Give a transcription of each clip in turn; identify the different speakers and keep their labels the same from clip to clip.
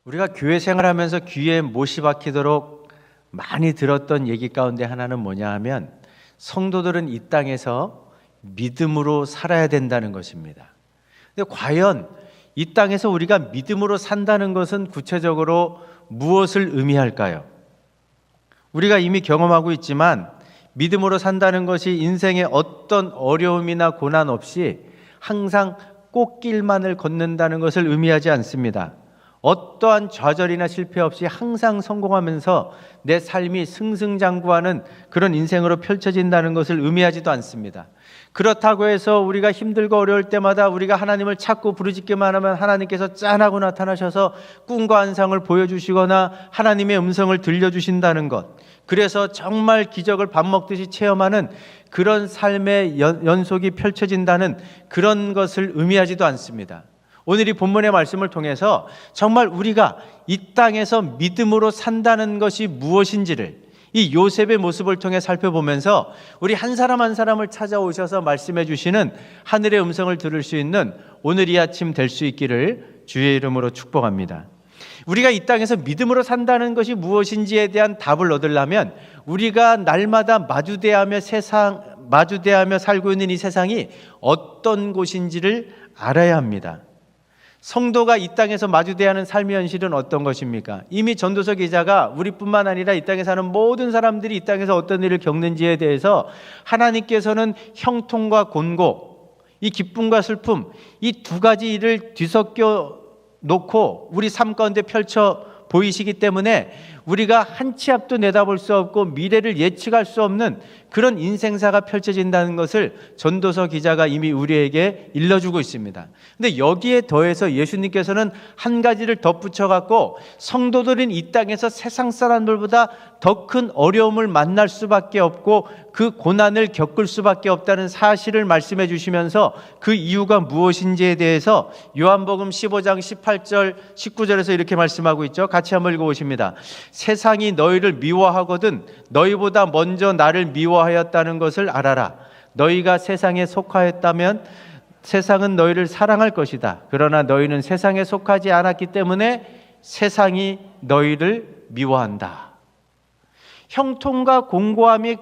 Speaker 1: 우리가 교회 생활하면서 귀에 못이 박히도록 많이 들었던 얘기 가운데 하나는 뭐냐 하면 성도들은 이 땅에서 믿음으로 살아야 된다는 것입니다. 근데 과연 이 땅에서 우리가 믿음으로 산다는 것은 구체적으로 무엇을 의미할까요? 우리가 이미 경험하고 있지만 믿음으로 산다는 것이 인생의 어떤 어려움이나 고난 없이 항상 꽃길만을 걷는다는 것을 의미하지 않습니다. 어떠한 좌절이나 실패 없이 항상 성공하면서 내 삶이 승승장구하는 그런 인생으로 펼쳐진다는 것을 의미하지도 않습니다. 그렇다고 해서 우리가 힘들고 어려울 때마다 우리가 하나님을 찾고 부르짖기만 하면 하나님께서 짠하고 나타나셔서 꿈과 환상을 보여주시거나 하나님의 음성을 들려주신다는 것, 그래서 정말 기적을 밥 먹듯이 체험하는 그런 삶의 연속이 펼쳐진다는 그런 것을 의미하지도 않습니다. 오늘 이 본문의 말씀을 통해서 정말 우리가 이 땅에서 믿음으로 산다는 것이 무엇인지를 이 요셉의 모습을 통해 살펴보면서 우리 한 사람 한 사람을 찾아오셔서 말씀해 주시는 하늘의 음성을 들을 수 있는 오늘 이 아침 될 수 있기를 주의 이름으로 축복합니다. 우리가 이 땅에서 믿음으로 산다는 것이 무엇인지에 대한 답을 얻으려면 우리가 날마다 마주대하며 살고 있는 이 세상이 어떤 곳인지를 알아야 합니다. 성도가 이 땅에서 마주대야 하는 삶의 현실은 어떤 것입니까? 이미 전도서 기자가 우리뿐만 아니라 이 땅에 사는 모든 사람들이 이 땅에서 어떤 일을 겪는지에 대해서 하나님께서는 형통과 곤고, 이 기쁨과 슬픔, 이 두 가지 일을 뒤섞여 놓고 우리 삶 가운데 펼쳐 보이시기 때문에 우리가 한 치 앞도 내다볼 수 없고 미래를 예측할 수 없는 그런 인생사가 펼쳐진다는 것을 전도서 기자가 이미 우리에게 일러주고 있습니다. 근데 여기에 더해서 예수님께서는 한 가지를 덧붙여 갖고 성도들은 이 땅에서 세상 사람들보다 더 큰 어려움을 만날 수밖에 없고 그 고난을 겪을 수밖에 없다는 사실을 말씀해 주시면서 그 이유가 무엇인지에 대해서 요한복음 15장 18절 19절에서 이렇게 말씀하고 있죠. 같이 한번 읽어보십니다. 세상이 너희를 미워하거든 너희보다 먼저 나를 미워하였다는 것을 알아라. 너희가 세상에 속하였다면 세상은 너희를 사랑할 것이다. 그러나 너희는 세상에 속하지 않았기 때문에 세상이 너희를 미워한다. 형통과 공고함이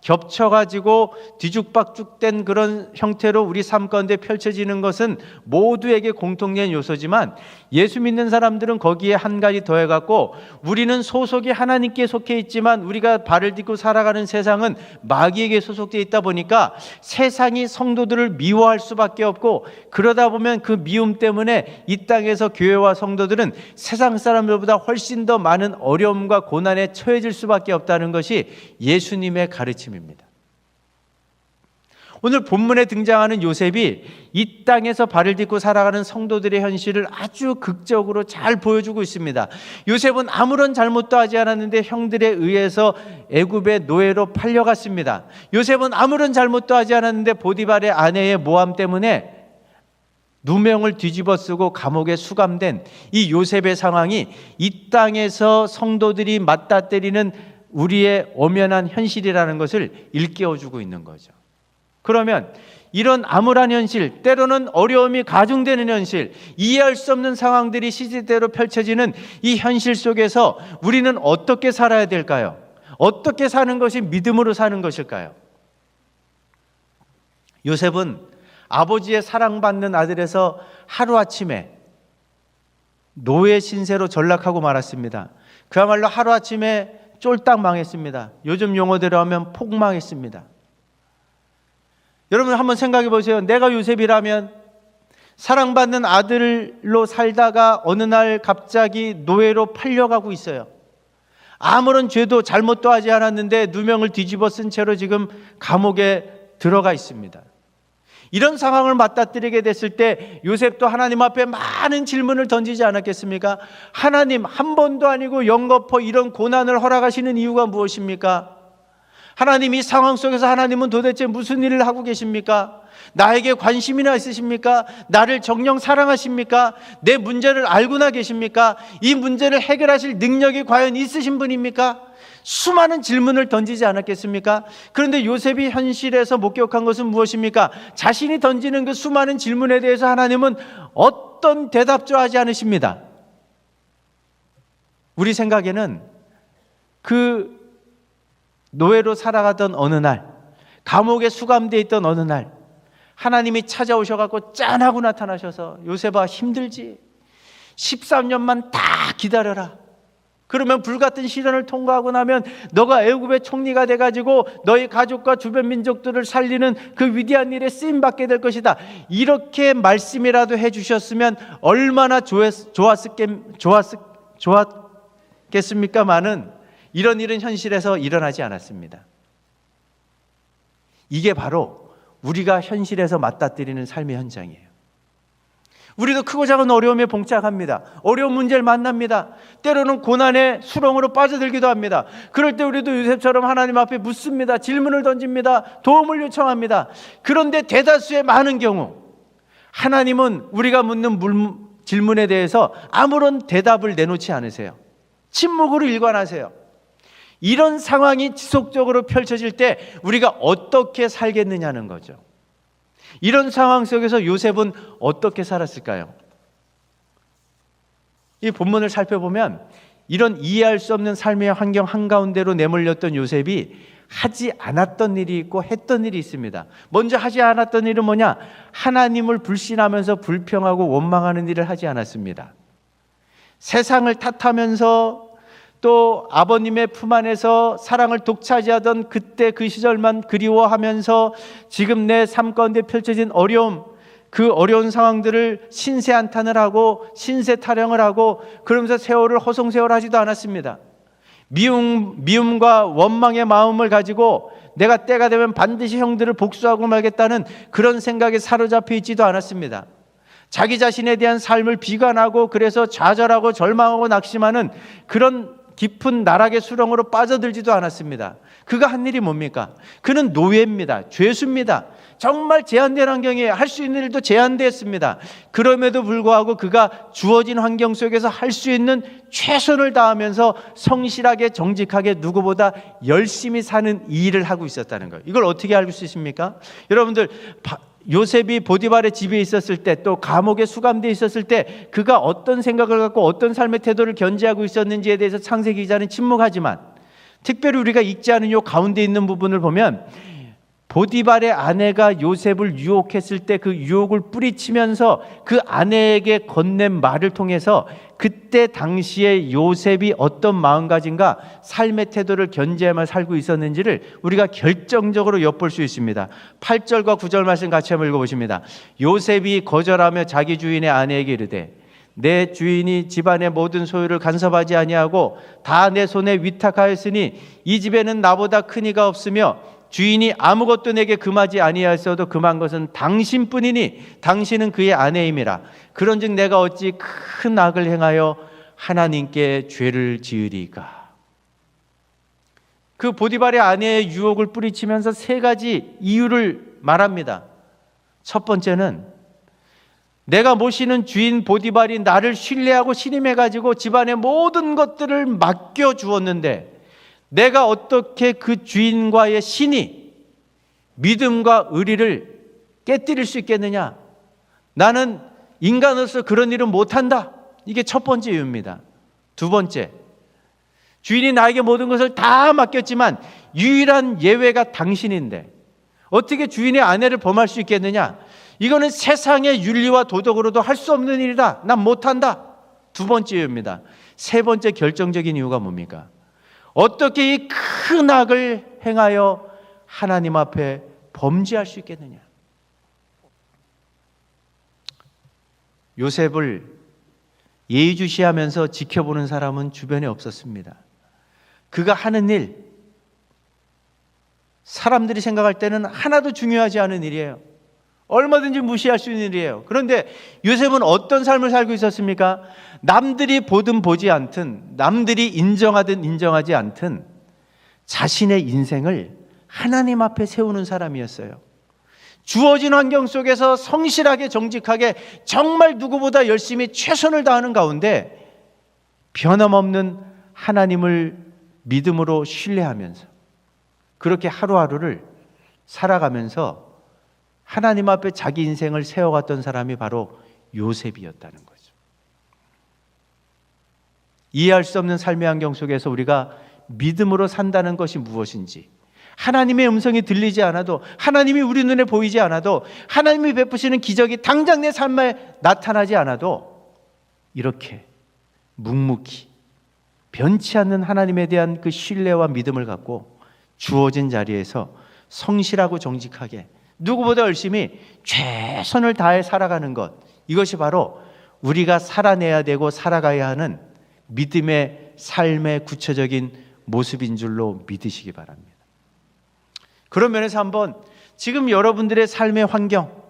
Speaker 1: 겹쳐가지고 뒤죽박죽된 그런 형태로 우리 삶 가운데 펼쳐지는 것은 모두에게 공통된 요소지만 예수 믿는 사람들은 거기에 한 가지 더해갖고 우리는 소속이 하나님께 속해 있지만 우리가 발을 딛고 살아가는 세상은 마귀에게 소속되어 있다 보니까 세상이 성도들을 미워할 수밖에 없고 그러다 보면 그 미움 때문에 이 땅에서 교회와 성도들은 세상 사람들보다 훨씬 더 많은 어려움과 고난에 처해질 수밖에 없다는 것이 예수님의 가르침입니다. 오늘 본문에 등장하는 요셉이 이 땅에서 발을 딛고 살아가는 성도들의 현실을 아주 극적으로 잘 보여주고 있습니다. 요셉은 아무런 잘못도 하지 않았는데 형들에 의해서 애굽의 노예로 팔려갔습니다. 요셉은 아무런 잘못도 하지 않았는데 보디발의 아내의 모함 때문에 누명을 뒤집어 쓰고 감옥에 수감된 이 요셉의 상황이 이 땅에서 성도들이 맞닥뜨리는 우리의 엄연한 현실이라는 것을 일깨워주고 있는 거죠. 그러면 이런 암울한 현실, 때로는 어려움이 가중되는 현실, 이해할 수 없는 상황들이 시대대로 펼쳐지는 이 현실 속에서 우리는 어떻게 살아야 될까요? 어떻게 사는 것이 믿음으로 사는 것일까요? 요셉은 아버지의 사랑받는 아들에서 하루아침에 노예 신세로 전락하고 말았습니다. 그야말로 하루아침에 쫄딱 망했습니다. 요즘 용어대로 하면 폭망했습니다. 여러분 한번 생각해 보세요. 내가 요셉이라면 사랑받는 아들로 살다가 어느 날 갑자기 노예로 팔려가고 있어요. 아무런 죄도 잘못도 하지 않았는데 누명을 뒤집어 쓴 채로 지금 감옥에 들어가 있습니다. 이런 상황을 맞닥뜨리게 됐을 때 요셉도 하나님 앞에 많은 질문을 던지지 않았겠습니까? 하나님, 한 번도 아니고 영거포 이런 고난을 허락하시는 이유가 무엇입니까? 하나님, 이 상황 속에서 하나님은 도대체 무슨 일을 하고 계십니까? 나에게 관심이나 있으십니까? 나를 정녕 사랑하십니까? 내 문제를 알고나 계십니까? 이 문제를 해결하실 능력이 과연 있으신 분입니까? 수많은 질문을 던지지 않았겠습니까? 그런데 요셉이 현실에서 목격한 것은 무엇입니까? 자신이 던지는 그 수많은 질문에 대해서 하나님은 어떤 대답도 하지 않으십니다. 우리 생각에는 그 노예로 살아가던 어느 날, 감옥에 수감되어 있던 어느 날 하나님이 찾아오셔갖고 짠하고 나타나셔서 요셉아 힘들지? 13년만 다 기다려라. 그러면 불같은 시련을 통과하고 나면 너가 애굽의 총리가 돼가지고 너희 가족과 주변 민족들을 살리는 그 위대한 일에 쓰임받게 될 것이다. 이렇게 말씀이라도 해주셨으면 얼마나 좋았겠습니까마는 이런 일은 현실에서 일어나지 않았습니다. 이게 바로 우리가 현실에서 맞닥뜨리는 삶의 현장이에요. 우리도 크고 작은 어려움에 봉착합니다. 어려운 문제를 만납니다. 때로는 고난의 수렁으로 빠져들기도 합니다. 그럴 때 우리도 요셉처럼 하나님 앞에 묻습니다. 질문을 던집니다. 도움을 요청합니다. 그런데 대다수의 많은 경우 하나님은 우리가 묻는 질문에 대해서 아무런 대답을 내놓지 않으세요. 침묵으로 일관하세요. 이런 상황이 지속적으로 펼쳐질 때 우리가 어떻게 살겠느냐는 거죠. 이런 상황 속에서 요셉은 어떻게 살았을까요? 이 본문을 살펴보면 이런 이해할 수 없는 삶의 환경 한가운데로 내몰렸던 요셉이 하지 않았던 일이 있고 했던 일이 있습니다. 먼저 하지 않았던 일은 뭐냐? 하나님을 불신하면서 불평하고 원망하는 일을 하지 않았습니다. 세상을 탓하면서 또 아버님의 품 안에서 사랑을 독차지하던 그때 그 시절만 그리워하면서 지금 내 삶 가운데 펼쳐진 어려움, 그 어려운 상황들을 신세 한탄을 하고 신세 타령을 하고 그러면서 세월을 허송세월하지도 않았습니다. 미움과 원망의 마음을 가지고 내가 때가 되면 반드시 형들을 복수하고 말겠다는 그런 생각에 사로잡혀 있지도 않았습니다. 자기 자신에 대한 삶을 비관하고 그래서 좌절하고 절망하고 낙심하는 그런 깊은 나락의 수렁으로 빠져들지도 않았습니다. 그가 한 일이 뭡니까? 그는 노예입니다. 죄수입니다. 정말 제한된 환경에 할 수 있는 일도 제한되었습니다. 그럼에도 불구하고 그가 주어진 환경 속에서 할 수 있는 최선을 다하면서 성실하게 정직하게 누구보다 열심히 사는 이 일을 하고 있었다는 거예요. 이걸 어떻게 알 수 있습니까? 여러분들 요셉이 보디발의 집에 있었을 때 또 감옥에 수감되어 있었을 때 그가 어떤 생각을 갖고 어떤 삶의 태도를 견지하고 있었는지에 대해서 창세기 기자는 침묵하지만 특별히 우리가 읽지 않은 요 가운데 있는 부분을 보면 보디발의 아내가 요셉을 유혹했을 때 그 유혹을 뿌리치면서 그 아내에게 건넨 말을 통해서 그때 당시에 요셉이 어떤 마음가짐과 삶의 태도를 견지하며 살고 있었는지를 우리가 결정적으로 엿볼 수 있습니다. 8절과 9절 말씀 같이 한번 읽어보십니다. 요셉이 거절하며 자기 주인의 아내에게 이르되 내 주인이 집안의 모든 소유를 간섭하지 아니하고 다 내 손에 위탁하였으니 이 집에는 나보다 큰 이가 없으며 주인이 아무것도 내게 금하지 아니하였어도 금한 것은 당신뿐이니 당신은 그의 아내임이라. 그런즉 내가 어찌 큰 악을 행하여 하나님께 죄를 지으리까. 그 보디발의 아내의 유혹을 뿌리치면서 세 가지 이유를 말합니다. 첫 번째는 내가 모시는 주인 보디발이 나를 신뢰하고 신임해가지고 집안의 모든 것들을 맡겨주었는데 내가 어떻게 그 주인과의 신이 믿음과 의리를 깨뜨릴 수 있겠느냐? 나는 인간으로서 그런 일은 못한다. 이게 첫 번째 이유입니다. 두 번째, 주인이 나에게 모든 것을 다 맡겼지만 유일한 예외가 당신인데 어떻게 주인의 아내를 범할 수 있겠느냐? 이거는 세상의 윤리와 도덕으로도 할 수 없는 일이다. 난 못한다. 두 번째 이유입니다. 세 번째 결정적인 이유가 뭡니까? 어떻게 이 큰 악을 행하여 하나님 앞에 범죄할 수 있겠느냐? 요셉을 예의주시하면서 지켜보는 사람은 주변에 없었습니다. 그가 하는 일, 사람들이 생각할 때는 하나도 중요하지 않은 일이에요. 얼마든지 무시할 수 있는 일이에요. 그런데 요셉은 어떤 삶을 살고 있었습니까? 남들이 보든 보지 않든 남들이 인정하든 인정하지 않든 자신의 인생을 하나님 앞에 세우는 사람이었어요. 주어진 환경 속에서 성실하게 정직하게 정말 누구보다 열심히 최선을 다하는 가운데 변함없는 하나님을 믿음으로 신뢰하면서 그렇게 하루하루를 살아가면서 하나님 앞에 자기 인생을 세워갔던 사람이 바로 요셉이었다는 거죠. 이해할 수 없는 삶의 환경 속에서 우리가 믿음으로 산다는 것이 무엇인지, 하나님의 음성이 들리지 않아도, 하나님이 우리 눈에 보이지 않아도, 하나님이 베푸시는 기적이 당장 내 삶에 나타나지 않아도 이렇게 묵묵히 변치 않는 하나님에 대한 그 신뢰와 믿음을 갖고 주어진 자리에서 성실하고 정직하게 누구보다 열심히 최선을 다해 살아가는 것, 이것이 바로 우리가 살아내야 되고 살아가야 하는 믿음의 삶의 구체적인 모습인 줄로 믿으시기 바랍니다. 그런 면에서 한번 지금 여러분들의 삶의 환경,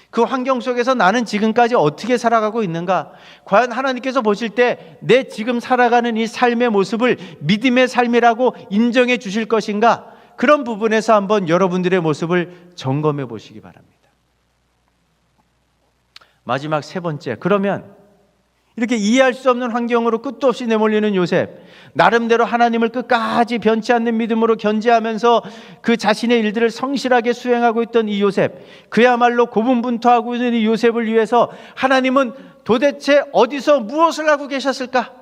Speaker 1: 그 환경 속에서 나는 지금까지 어떻게 살아가고 있는가, 과연 하나님께서 보실 때 내 지금 살아가는 이 삶의 모습을 믿음의 삶이라고 인정해 주실 것인가, 그런 부분에서 한번 여러분들의 모습을 점검해 보시기 바랍니다. 마지막 세 번째, 그러면 이렇게 이해할 수 없는 환경으로 끝도 없이 내몰리는 요셉, 나름대로 하나님을 끝까지 변치 않는 믿음으로 견지하면서 그 자신의 일들을 성실하게 수행하고 있던 이 요셉, 그야말로 고분분투하고 있는 이 요셉을 위해서 하나님은 도대체 어디서 무엇을 하고 계셨을까?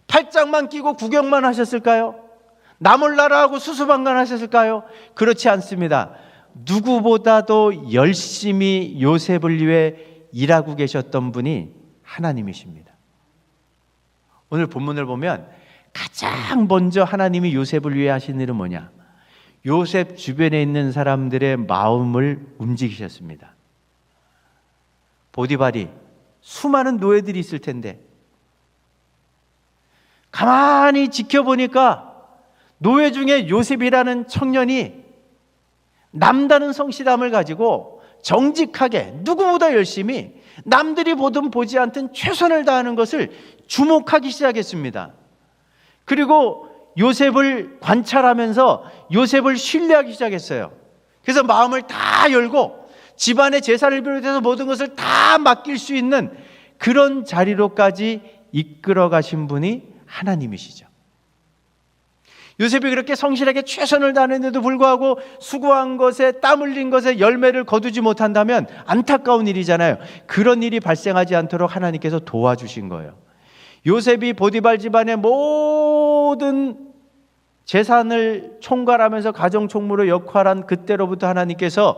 Speaker 1: 팔짱만 끼고 구경만 하셨을까요? 나몰라라 하고 수수방관하셨을까요? 그렇지 않습니다. 누구보다도 열심히 요셉을 위해 일하고 계셨던 분이 하나님이십니다. 오늘 본문을 보면 가장 먼저 하나님이 요셉을 위해 하신 일은 뭐냐? 요셉 주변에 있는 사람들의 마음을 움직이셨습니다. 보디발이 수많은 노예들이 있을 텐데 가만히 지켜보니까 노예 중에 요셉이라는 청년이 남다른 성실함을 가지고 정직하게 누구보다 열심히 남들이 보든 보지 않든 최선을 다하는 것을 주목하기 시작했습니다. 그리고 요셉을 관찰하면서 요셉을 신뢰하기 시작했어요. 그래서 마음을 다 열고 집안의 제사를 비롯해서 모든 것을 다 맡길 수 있는 그런 자리로까지 이끌어 가신 분이 하나님이시죠. 요셉이 그렇게 성실하게 최선을 다하는데도 불구하고 수고한 것에, 땀 흘린 것에 열매를 거두지 못한다면 안타까운 일이잖아요. 그런 일이 발생하지 않도록 하나님께서 도와주신 거예요. 요셉이 보디발 집안의 모든 재산을 총괄하면서 가정 총무로 역할한 그때로부터 하나님께서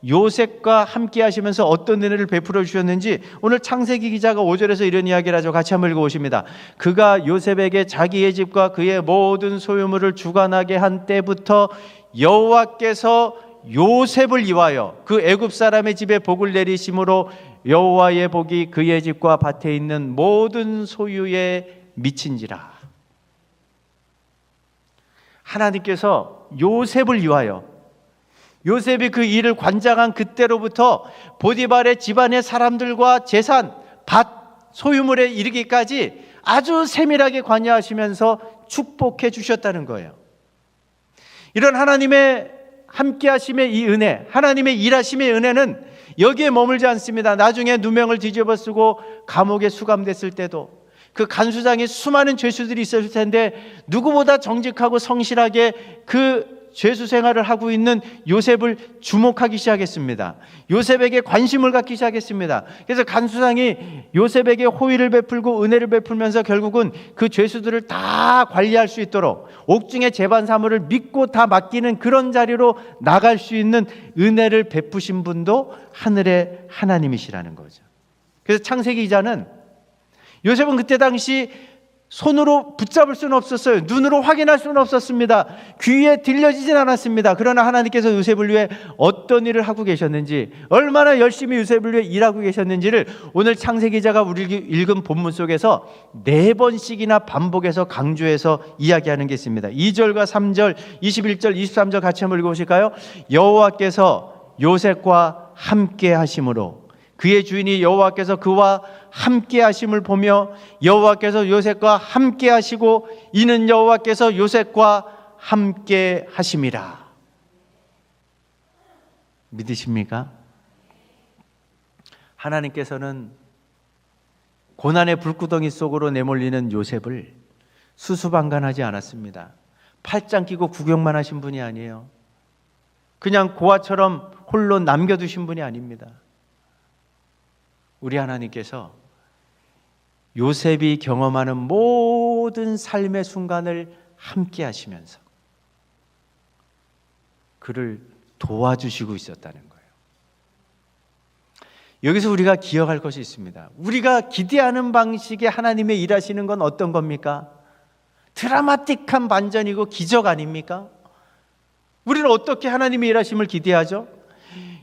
Speaker 1: 요셉과 함께 하시면서 어떤 은혜를 베풀어 주셨는지 오늘 창세기 기자가 5절에서 이런 이야기를 하죠. 같이 한번 읽어보십니다. 그가 요셉에게 자기의 집과 그의 모든 소유물을 주관하게 한 때부터 여호와께서 요셉을 위하여 그 애굽 사람의 집에 복을 내리심으로 여호와의 복이 그의 집과 밭에 있는 모든 소유에 미친지라. 하나님께서 요셉을 위하여, 요셉이 그 일을 관장한 그때로부터 보디발의 집안의 사람들과 재산, 밭, 소유물에 이르기까지 아주 세밀하게 관여하시면서 축복해 주셨다는 거예요. 이런 하나님의 함께하심의 이 은혜, 하나님의 일하심의 은혜는 여기에 머물지 않습니다. 나중에 누명을 뒤집어 쓰고 감옥에 수감됐을 때도 그 간수장에 수많은 죄수들이 있었을 텐데 누구보다 정직하고 성실하게 그 죄수 생활을 하고 있는 요셉을 주목하기 시작했습니다. 요셉에게 관심을 갖기 시작했습니다. 그래서 간수장이 요셉에게 호의를 베풀고 은혜를 베풀면서 결국은 그 죄수들을 다 관리할 수 있도록 옥중의 재반 사물을 믿고 다 맡기는 그런 자리로 나갈 수 있는 은혜를 베푸신 분도 하늘의 하나님이시라는 거죠. 그래서 창세기 기자는 요셉은 그때 당시 손으로 붙잡을 수는 없었어요. 눈으로 확인할 수는 없었습니다. 귀에 들려지진 않았습니다. 그러나 하나님께서 요셉을 위해 어떤 일을 하고 계셨는지, 얼마나 열심히 요셉을 위해 일하고 계셨는지를 오늘 창세기 기자가 우리 읽은 본문 속에서 4번씩이나 반복해서 강조해서 이야기하는 게 있습니다. 2절과 3절, 21절, 23절 같이 한번 읽어보실까요? 여호와께서 요셉과 함께 하심으로 그의 주인이 여호와께서 그와 함께 하심을 보며 여호와께서 요셉과 함께 하시고 이는 여호와께서 요셉과 함께 하심이라. 믿으십니까? 하나님께서는 고난의 불구덩이 속으로 내몰리는 요셉을 수수방관하지 않았습니다. 팔짱 끼고 구경만 하신 분이 아니에요. 그냥 고아처럼 홀로 남겨두신 분이 아닙니다. 우리 하나님께서 요셉이 경험하는 모든 삶의 순간을 함께 하시면서 그를 도와주시고 있었다는 거예요. 여기서 우리가 기억할 것이 있습니다. 우리가 기대하는 방식의 하나님의 일하시는 건 어떤 겁니까? 드라마틱한 반전이고 기적 아닙니까? 우리는 어떻게 하나님의 일하심을 기대하죠?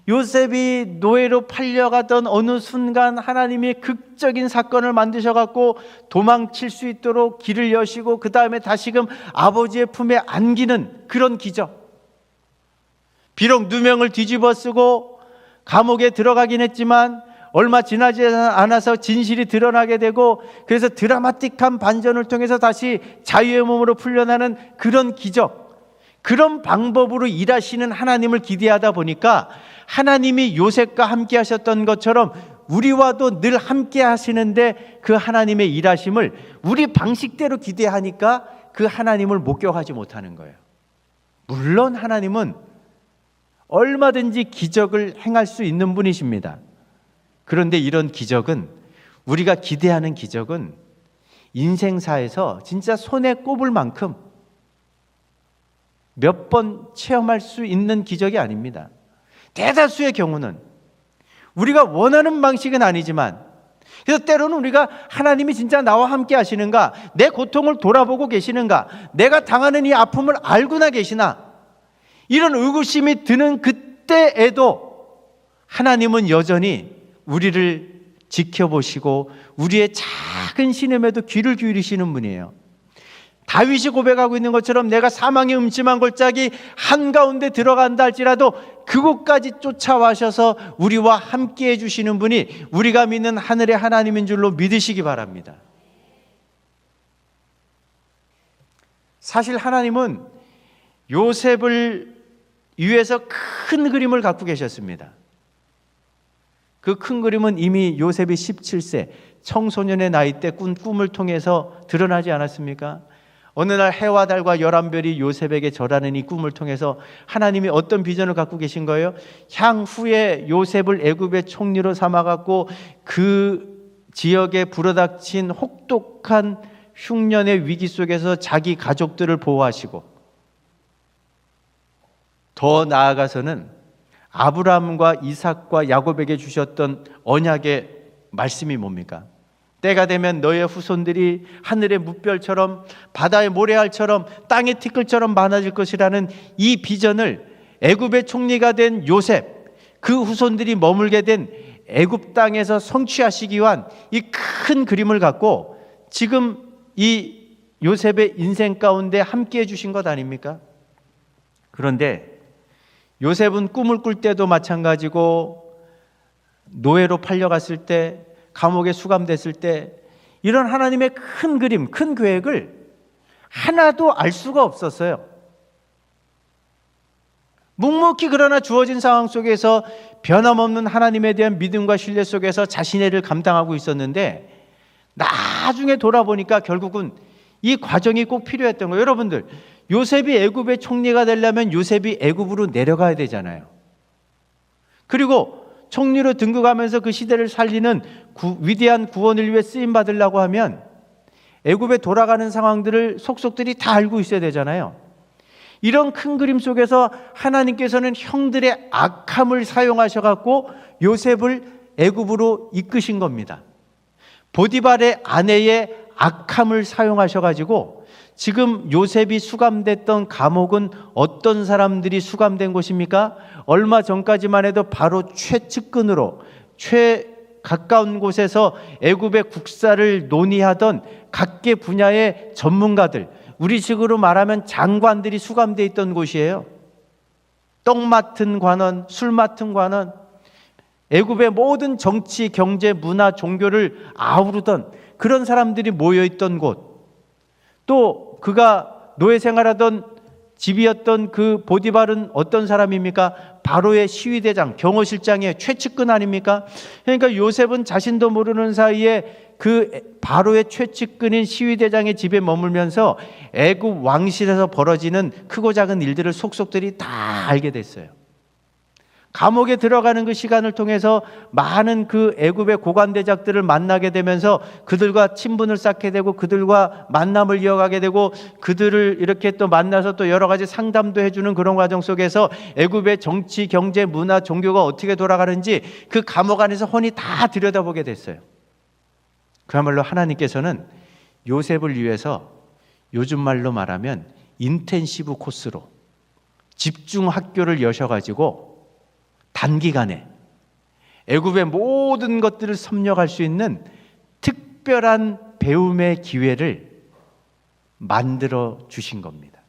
Speaker 1: 요셉이 노예로 팔려가던 어느 순간 하나님이 극적인 사건을 만드셔갖고 도망칠 수 있도록 길을 여시고 그 다음에 다시금 아버지의 품에 안기는 그런 기적. 비록 누명을 뒤집어 쓰고 감옥에 들어가긴 했지만 얼마 지나지 않아서 진실이 드러나게 되고 그래서 드라마틱한 반전을 통해서 다시 자유의 몸으로 풀려나는 그런 기적, 그런 방법으로 일하시는 하나님을 기대하다 보니까 하나님이 요셉과 함께 하셨던 것처럼 우리와도 늘 함께 하시는데 그 하나님의 일하심을 우리 방식대로 기대하니까 그 하나님을 목격하지 못하는 거예요. 물론 하나님은 얼마든지 기적을 행할 수 있는 분이십니다. 그런데 이런 기적은, 우리가 기대하는 기적은 인생사에서 진짜 손에 꼽을 만큼 몇 번 체험할 수 있는 기적이 아닙니다. 대다수의 경우는 우리가 원하는 방식은 아니지만, 그래서 때로는 우리가 하나님이 진짜 나와 함께 하시는가, 내 고통을 돌아보고 계시는가, 내가 당하는 이 아픔을 알고나 계시나, 이런 의구심이 드는 그때에도 하나님은 여전히 우리를 지켜보시고 우리의 작은 신음에도 귀를 기울이시는 분이에요. 다윗이 고백하고 있는 것처럼 내가 사망의 음침한 골짜기 한가운데 들어간다 할지라도 그곳까지 쫓아와셔서 우리와 함께 해주시는 분이 우리가 믿는 하늘의 하나님인 줄로 믿으시기 바랍니다. 사실 하나님은 요셉을 위해서 큰 그림을 갖고 계셨습니다. 그 큰 그림은 이미 요셉이 17세 청소년의 나이 때 꾼 꿈을 통해서 드러나지 않았습니까? 어느 날 해와 달과 11별이 요셉에게 절하는 이 꿈을 통해서 하나님이 어떤 비전을 갖고 계신 거예요? 향후에 요셉을 애굽의 총리로 삼아갖고 그 지역에 불어닥친 혹독한 흉년의 위기 속에서 자기 가족들을 보호하시고, 더 나아가서는 아브라함과 이삭과 야곱에게 주셨던 언약의 말씀이 뭡니까? 때가 되면 너의 후손들이 하늘의 뭇별처럼 바다의 모래알처럼 땅의 티끌처럼 많아질 것이라는 이 비전을 애굽의 총리가 된 요셉, 그 후손들이 머물게 된 애굽 땅에서 성취하시기 위한 이 큰 그림을 갖고 지금 이 요셉의 인생 가운데 함께 해주신 것 아닙니까? 그런데 요셉은 꿈을 꿀 때도 마찬가지고 노예로 팔려갔을 때, 감옥에 수감됐을 때 이런 하나님의 큰 그림, 큰 계획을 하나도 알 수가 없었어요. 묵묵히 그러나 주어진 상황 속에서 변함없는 하나님에 대한 믿음과 신뢰 속에서 자신의 일을 감당하고 있었는데, 나중에 돌아보니까 결국은 이 과정이 꼭 필요했던 거예요. 여러분들, 요셉이 애굽의 총리가 되려면 요셉이 애굽으로 내려가야 되잖아요. 그리고 총리로 등극하면서 그 시대를 살리는 위대한 구원을 위해 쓰임 받으려고 하면 애굽에 돌아가는 상황들을 속속들이 다 알고 있어야 되잖아요. 이런 큰 그림 속에서 하나님께서는 형들의 악함을 사용하셔갖고 요셉을 애굽으로 이끄신 겁니다. 보디발의 아내의 악함을 사용하셔가지고 지금 요셉이 수감됐던 감옥은 어떤 사람들이 수감된 곳입니까? 얼마 전까지만 해도 바로 최측근으로, 최 가까운 곳에서 애굽의 국사를 논의하던 각계 분야의 전문가들, 우리식으로 말하면 장관들이 수감되어 있던 곳이에요. 떡 맡은 관원, 술 맡은 관원, 애굽의 모든 정치, 경제, 문화, 종교를 아우르던 그런 사람들이 모여있던 곳, 또 그가 노예 생활하던 집이었던 그 보디발은 어떤 사람입니까? 바로의 시위대장, 경호실장의 최측근 아닙니까? 그러니까 요셉은 자신도 모르는 사이에 그 바로의 최측근인 시위대장의 집에 머물면서 애굽 왕실에서 벌어지는 크고 작은 일들을 속속들이 다 알게 됐어요. 감옥에 들어가는 그 시간을 통해서 많은 그 애굽의 고관대작들을 만나게 되면서 그들과 친분을 쌓게 되고 그들과 만남을 이어가게 되고 그들을 이렇게 또 만나서 또 여러 가지 상담도 해주는 그런 과정 속에서 애굽의 정치, 경제, 문화, 종교가 어떻게 돌아가는지 그 감옥 안에서 훤히 다 들여다보게 됐어요. 그야말로 하나님께서는 요셉을 위해서 요즘 말로 말하면 인텐시브 코스로 집중 학교를 여셔가지고 단기간에 애굽의 모든 것들을 섭렵할 수 있는 특별한 배움의 기회를 만들어 주신 겁니다.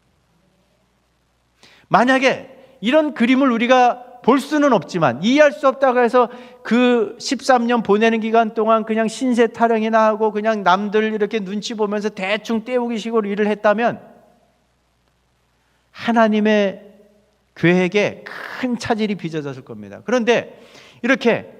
Speaker 1: 만약에 이런 그림을 우리가 볼 수는 없지만 이해할 수 없다고 해서 그 13년 보내는 기간 동안 그냥 신세 타령이나 하고 그냥 남들 이렇게 눈치 보면서 대충 때우기 식으로 일을 했다면 하나님의 계획에 큰 차질이 빚어졌을 겁니다. 그런데 이렇게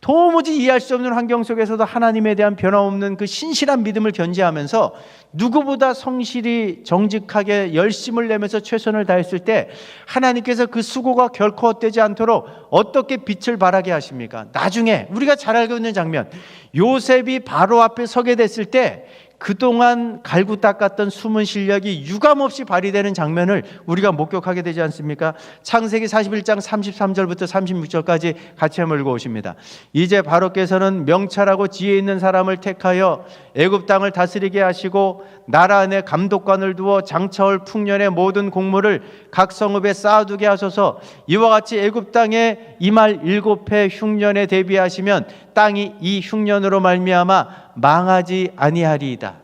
Speaker 1: 도무지 이해할 수 없는 환경 속에서도 하나님에 대한 변함없는 그 신실한 믿음을 견지하면서 누구보다 성실히 정직하게 열심을 내면서 최선을 다했을 때 하나님께서 그 수고가 결코 헛되지 않도록 어떻게 빛을 발하게 하십니까? 나중에 우리가 잘 알고 있는 장면, 요셉이 바로 앞에 서게 됐을 때 그동안 갈고 닦았던 숨은 실력이 유감없이 발휘되는 장면을 우리가 목격하게 되지 않습니까? 창세기 41장 33절부터 36절까지 같이 한번 읽어오십니다. 이제 바로께서는 명철하고 지혜 있는 사람을 택하여 애굽 땅을 다스리게 하시고 나라 안에 감독관을 두어 장차올 풍년의 모든 곡물을 각 성읍에 쌓아두게 하소서. 이와 같이 애굽 땅에 이말 7해 흉년에 대비하시면 땅이 이 흉년으로 말미암아 망하지 아니하리이다.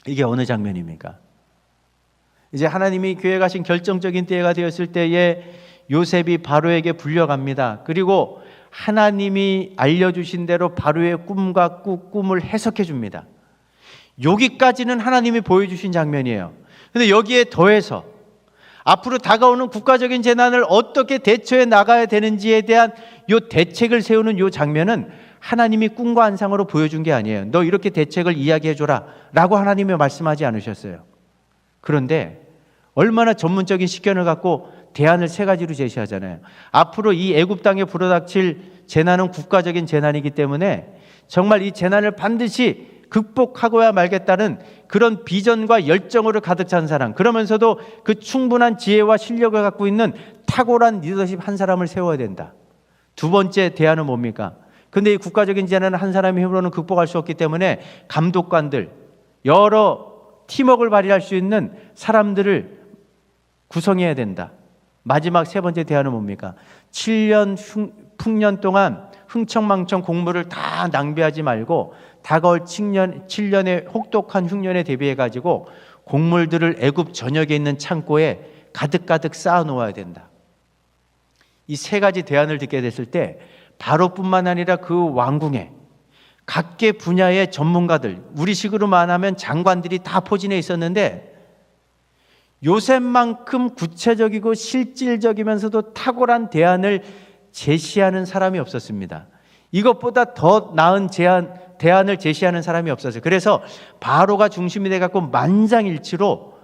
Speaker 1: 이게 어느 장면입니까? 이제 하나님이 계획하신 결정적인 때가 되었을 때에 요셉이 바로에게 불려갑니다. 그리고 하나님이 알려주신 대로 바로의 꿈과 꿈을 해석해 줍니다. 여기까지는 하나님이 보여주신 장면이에요. 그런데 여기에 더해서 앞으로 다가오는 국가적인 재난을 어떻게 대처해 나가야 되는지에 대한 이 대책을 세우는 이 장면은 하나님이 꿈과 환상으로 보여준 게 아니에요. 너 이렇게 대책을 이야기해줘라 라고 하나님이 말씀하지 않으셨어요. 그런데 얼마나 전문적인 식견을 갖고 대안을 3가지로 제시하잖아요. 앞으로 이 애굽 땅에 불어닥칠 재난은 국가적인 재난이기 때문에 정말 이 재난을 반드시 극복하고야 말겠다는 그런 비전과 열정으로 가득 찬 사람, 그러면서도 그 충분한 지혜와 실력을 갖고 있는 탁월한 리더십 한 사람을 세워야 된다. 2번째 대안은 뭡니까? 근데 이 국가적인 재난은 한 사람의 힘으로는 극복할 수 없기 때문에 감독관들, 여러 팀워크를 발휘할 수 있는 사람들을 구성해야 된다. 마지막 3번째 대안은 뭡니까? 7년 풍년 동안 흥청망청 곡물을 다 낭비하지 말고 다가올 7년의 혹독한 흉년에 대비해가지고 곡물들을 애굽 전역에 있는 창고에 가득가득 쌓아 놓아야 된다. 이 3가지 대안을 듣게 됐을 때 바로뿐만 아니라 그 왕궁에 각계 분야의 전문가들, 우리식으로 말하면 장관들이 다 포진해 있었는데 요셉만큼 구체적이고 실질적이면서도 탁월한 대안을 제시하는 사람이 없었습니다. 이것보다 더 나은 대안을 제시하는 사람이 없었어요. 그래서 바로가 중심이 돼갖고 만장일치로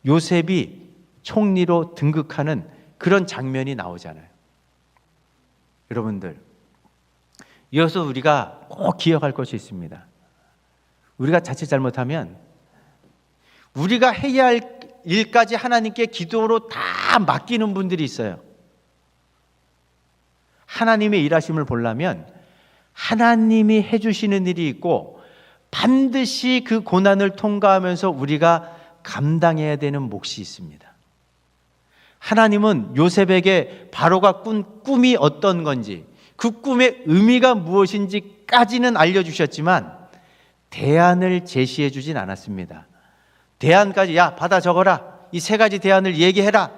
Speaker 1: 요셉이 총리로 등극하는 그런 장면이 나오잖아요. 여러분들, 이어서 우리가 꼭 기억할 것이 있습니다. 우리가 자칫 잘못하면 우리가 해야 할 일까지 하나님께 기도로 다 맡기는 분들이 있어요. 하나님의 일하심을 보려면 하나님이 해주시는 일이 있고 반드시 그 고난을 통과하면서 우리가 감당해야 되는 몫이 있습니다. 하나님은 요셉에게 바로가 꾼 꿈이 어떤 건지, 그 꿈의 의미가 무엇인지까지는 알려주셨지만 대안을 제시해 주진 않았습니다. 대안까지 야 받아 적어라, 이 3가지 대안을 얘기해라,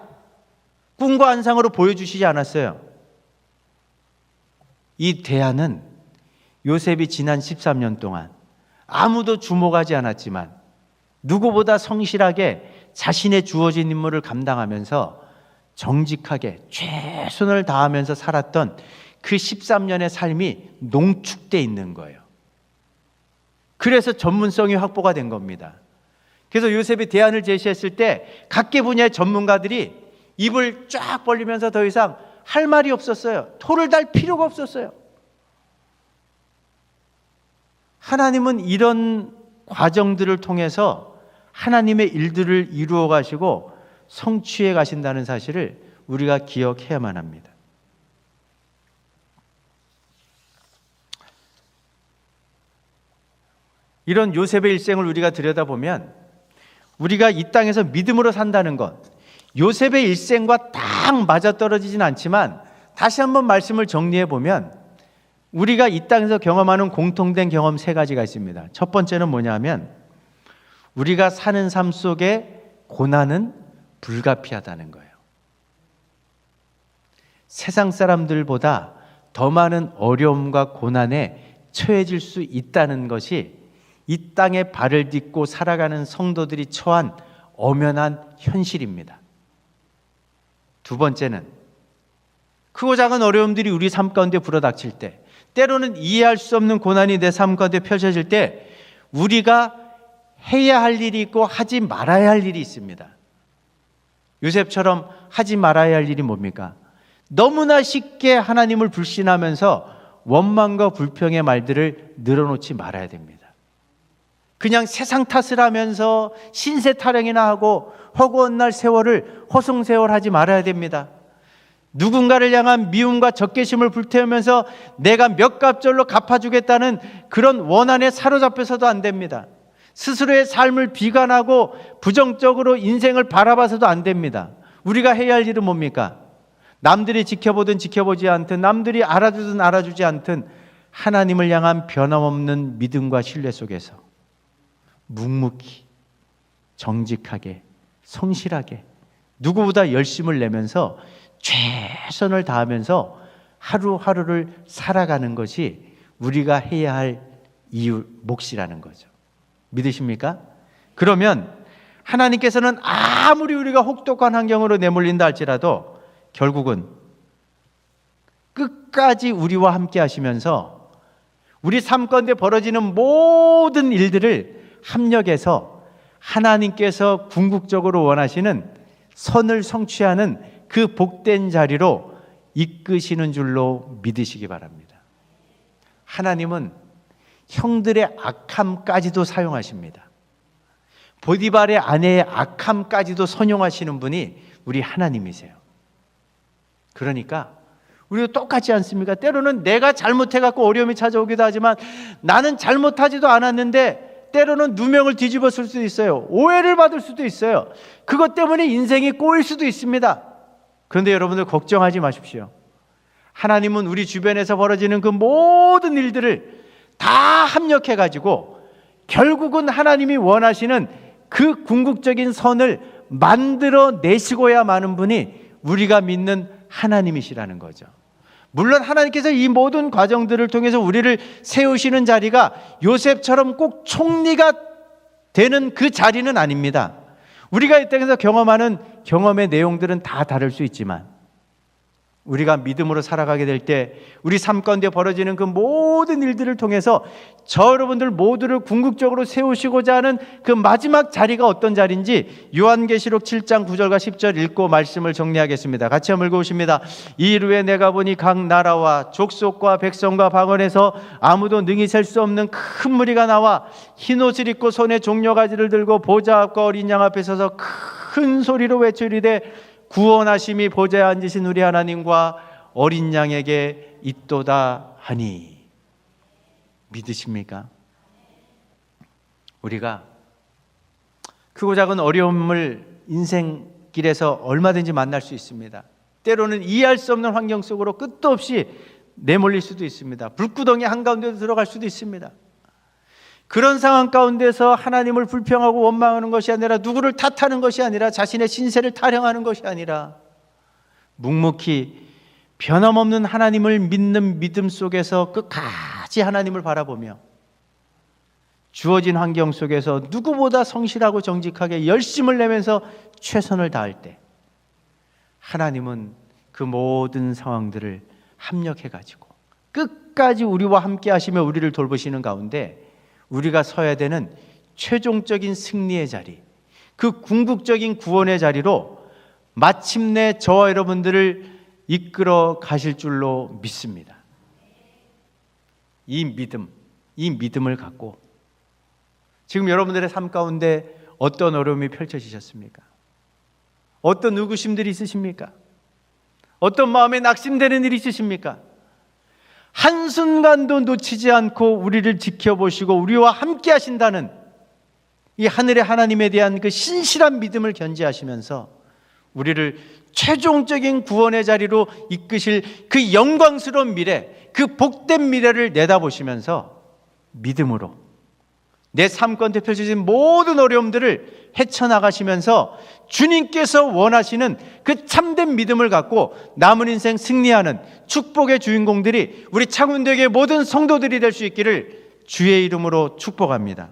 Speaker 1: 꿈과 환상으로 보여주시지 않았어요. 이 대안은 요셉이 지난 13년 동안 아무도 주목하지 않았지만 누구보다 성실하게 자신의 주어진 임무를 감당하면서 정직하게 최선을 다하면서 살았던 그 13년의 삶이 농축돼 있는 거예요. 그래서 전문성이 확보가 된 겁니다. 그래서 요셉이 대안을 제시했을 때 각계 분야의 전문가들이 입을 쫙 벌리면서 더 이상 할 말이 없었어요. 토를 달 필요가 없었어요. 하나님은 이런 과정들을 통해서 하나님의 일들을 이루어 가시고 성취해 가신다는 사실을 우리가 기억해야만 합니다. 이런 요셉의 일생을 우리가 들여다보면 우리가 이 땅에서 믿음으로 산다는 것, 요셉의 일생과 딱 맞아떨어지진 않지만 다시 한번 말씀을 정리해 보면 우리가 이 땅에서 경험하는 공통된 경험 세 가지가 있습니다. 첫 번째는 뭐냐면 우리가 사는 삶 속에 고난은 불가피하다는 거예요. 세상 사람들보다 더 많은 어려움과 고난에 처해질 수 있다는 것이 이 땅에 발을 딛고 살아가는 성도들이 처한 엄연한 현실입니다. 두 번째는 크고 작은 어려움들이 우리 삶 가운데 불어닥칠 때, 때로는 이해할 수 없는 고난이 내 삶 가운데 펼쳐질 때 우리가 해야 할 일이 있고 하지 말아야 할 일이 있습니다. 요셉처럼 하지 말아야 할 일이 뭡니까? 너무나 쉽게 하나님을 불신하면서 원망과 불평의 말들을 늘어놓지 말아야 됩니다. 그냥 세상 탓을 하면서 신세 타령이나 하고 허구한 날 세월을 허송세월하지 말아야 됩니다. 누군가를 향한 미움과 적개심을 불태우면서 내가 몇 갑절로 갚아주겠다는 그런 원한에 사로잡혀서도 안 됩니다. 스스로의 삶을 비관하고 부정적으로 인생을 바라봐서도 안 됩니다. 우리가 해야 할 일은 뭡니까? 남들이 지켜보든 지켜보지 않든, 남들이 알아주든 알아주지 않든 하나님을 향한 변함없는 믿음과 신뢰 속에서 묵묵히, 정직하게, 성실하게 누구보다 열심을 내면서 최선을 다하면서 하루하루를 살아가는 것이 우리가 해야 할 이유, 몫이라는 거죠. 믿으십니까? 그러면 하나님께서는 아무리 우리가 혹독한 환경으로 내몰린다 할지라도 결국은 끝까지 우리와 함께 하시면서 우리 삶 가운데 벌어지는 모든 일들을 합력해서 하나님께서 궁극적으로 원하시는 선을 성취하는 그 복된 자리로 이끄시는 줄로 믿으시기 바랍니다. 하나님은 형들의 악함까지도 사용하십니다. 보디발의 아내의 악함까지도 선용하시는 분이 우리 하나님이세요. 그러니까 우리도 똑같지 않습니까? 때로는 내가 잘못해갖고 어려움이 찾아오기도 하지만 나는 잘못하지도 않았는데 때로는 누명을 뒤집었을 수도 있어요. 오해를 받을 수도 있어요. 그것 때문에 인생이 꼬일 수도 있습니다. 그런데 여러분들 걱정하지 마십시오. 하나님은 우리 주변에서 벌어지는 그 모든 일들을 다 합력해가지고 결국은 하나님이 원하시는 그 궁극적인 선을 만들어내시고야 마는 분이 우리가 믿는 하나님이시라는 거죠. 물론 하나님께서 이 모든 과정들을 통해서 우리를 세우시는 자리가 요셉처럼 꼭 총리가 되는 그 자리는 아닙니다. 우리가 이 땅에서 경험하는 경험의 내용들은 다 다를 수 있지만 우리가 믿음으로 살아가게 될 때 우리 삶 가운데 벌어지는 그 모든 일들을 통해서 저 여러분들 모두를 궁극적으로 세우시고자 하는 그 마지막 자리가 어떤 자리인지 요한계시록 7장 9절과 10절 읽고 말씀을 정리하겠습니다. 같이 한번 읽어보십니다. 이르에 내가 보니 각 나라와 족속과 백성과 방언에서 아무도 능히 셀 수 없는 큰 무리가 나와 흰옷을 입고 손에 종려가지를 들고 보좌 앞과 어린 양 앞에 서서 큰 소리로 외치리되 구원하심이 보좌에 앉으신 우리 하나님과 어린 양에게 있도다 하니. 믿으십니까? 우리가 크고 작은 어려움을 인생길에서 얼마든지 만날 수 있습니다. 때로는 이해할 수 없는 환경 속으로 끝도 없이 내몰릴 수도 있습니다. 불구덩이 한가운데로 들어갈 수도 있습니다. 그런 상황 가운데서 하나님을 불평하고 원망하는 것이 아니라 누구를 탓하는 것이 아니라 자신의 신세를 타령하는 것이 아니라 묵묵히 변함없는 하나님을 믿는 믿음 속에서 끝까지 하나님을 바라보며 주어진 환경 속에서 누구보다 성실하고 정직하게 열심을 내면서 최선을 다할 때 하나님은 그 모든 상황들을 합력해가지고 끝까지 우리와 함께 하시며 우리를 돌보시는 가운데 우리가 서야 되는 최종적인 승리의 자리, 그 궁극적인 구원의 자리로 마침내 저와 여러분들을 이끌어 가실 줄로 믿습니다. 이 믿음을 갖고 지금 여러분들의 삶 가운데 어떤 어려움이 펼쳐지셨습니까? 어떤 의구심들이 있으십니까? 어떤 마음에 낙심되는 일이 있으십니까? 한순간도 놓치지 않고 우리를 지켜보시고 우리와 함께 하신다는 이 하늘의 하나님에 대한 그 신실한 믿음을 견지하시면서 우리를 최종적인 구원의 자리로 이끄실 그 영광스러운 미래, 그 복된 미래를 내다보시면서 믿음으로 내 삶 가운데 펼쳐진 모든 어려움들을 헤쳐나가시면서 주님께서 원하시는 그 참된 믿음을 갖고 남은 인생 승리하는 축복의 주인공들이 우리 창운대교의 모든 성도들이 될 수 있기를 주의 이름으로 축복합니다.